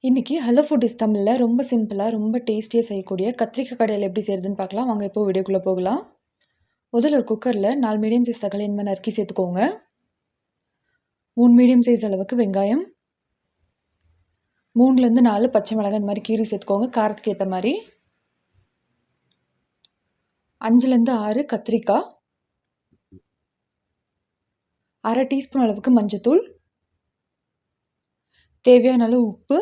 இன்னைக்கு hello food is தமிழ்ல ரொம்ப சிம்பிளா, ரொம்ப டேஸ்டியா செய்யக்கூடிய கத்திரிக்காய் கடையல் எப்படி செய்றதுன்னு பார்க்கலாம். வாங்க இப்போ வீடியோக்குள்ள போகலாம். முதல்ல ஒரு குக்கர்ல 4 மீடியம் சைஸ் தக்காளி இந்த மாரி நறுக்கி சேர்த்துக்கோங்க. 3 மீடியம் சைஸ் அளவுக்கு வெங்காயம், 3லேருந்து 4 பச்சை மிளகாய் இந்த மாரி கீறி சேர்த்துக்கோங்க காரத்துக்கு ஏத்த மாரி. 5லேருந்து 6 கத்திரிக்காய், 1/2 டீஸ்பூன் அளவுக்கு மஞ்சத்தூள், தேவையான அளவு உப்பு,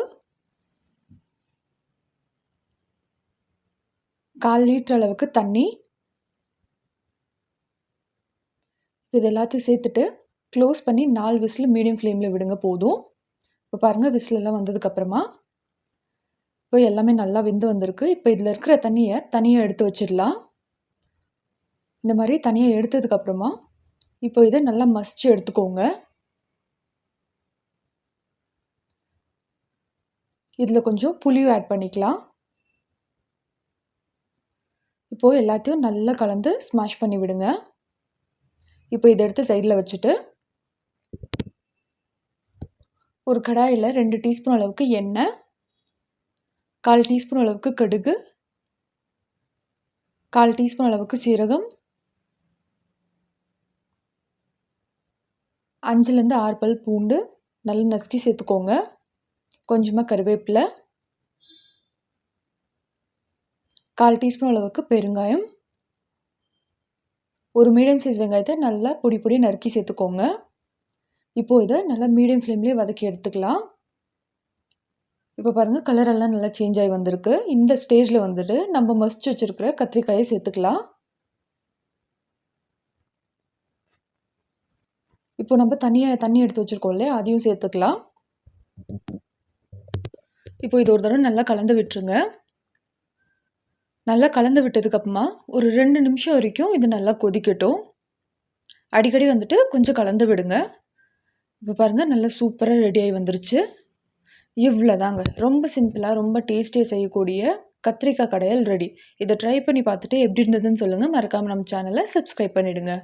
1/4 லிட்டர் அளவுக்கு தண்ணி. இது எல்லாத்தையும் சேர்த்துட்டு க்ளோஸ் பண்ணி 4 விசில் மீடியம் ஃப்ளேம்ல விடுங்க போதும். இப்போ பாருங்க விசில் எல்லாம் வந்ததுக்கப்புறமா இப்போ எல்லாமே நல்லா வெந்து வந்திருக்கு. இப்போ இதில் இருக்கிற தண்ணியை தனியாக எடுத்து வச்சிடலாம். இந்த மாதிரி தனியாக எடுத்ததுக்கப்புறமா இப்போ இதை நல்லா மசிச்சு எடுத்துக்கோங்க. இதில் கொஞ்சம் புளியும் ஆட் பண்ணிக்கலாம். இப்போ எல்லாத்தையும் நல்லா கலந்து ஸ்மாஷ் பண்ணி விடுங்க. இப்போ இதை எடுத்து சைடில் வச்சுட்டு ஒரு கடாயில் 2 டீஸ்பூன் அளவுக்கு எண்ணெய், 1/4 டீஸ்பூன் அளவுக்கு கடுகு, 1/4 டீஸ்பூன் அளவுக்கு சீரகம், 5லேருந்து 6 பல் பூண்டு நல்லா நசுக்கி சேர்த்துக்கோங்க. கொஞ்சமாக கருவேப்பிலை, 1/4 டீஸ்பூன் அளவுக்கு பெருங்காயம், ஒரு மீடியம் சைஸ் வெங்காயத்தை நல்லா பொடி பொடி நறுக்கி சேர்த்துக்கோங்க. இப்போது இதை நல்லா மீடியம் ஃப்ளேம்லேயே வதக்கி எடுத்துக்கலாம். இப்போ பாருங்கள் கலரெல்லாம் நல்லா சேஞ்ச் ஆகி வந்திருக்கு. இந்த ஸ்டேஜில் வந்துட்டு நம்ம மசிச்சு வச்சுருக்கிற கத்திரிக்காயை சேர்த்துக்கலாம். இப்போ நம்ம தண்ணி எடுத்து வச்சுருக்கோம் இல்லையா, அதையும் சேர்த்துக்கலாம். இப்போ இது ஒரு தடவை நல்லா கலந்து விட்டுருங்க. நல்லா கலந்து விட்டதுக்கப்புறமா ஒரு 2 நிமிஷம் வரைக்கும் இது நல்லா கொதிக்கட்டும். அடிக்கடி வந்துட்டு கொஞ்சம் கலந்து விடுங்க. இப்போ பாருங்கள் நல்லா சூப்பராக ரெடியாகி வந்துருச்சு. இவ்வளோதாங்க, ரொம்ப சிம்பிளாக ரொம்ப டேஸ்டியாக செய்யக்கூடிய கத்திரிக்காய் கடையல் ரெடி. இதை ட்ரை பண்ணி பார்த்துட்டு எப்படி இருந்ததுன்னு சொல்லுங்கள். மறக்காமல் நம்ம சேனலை சப்ஸ்கிரைப் பண்ணிவிடுங்க.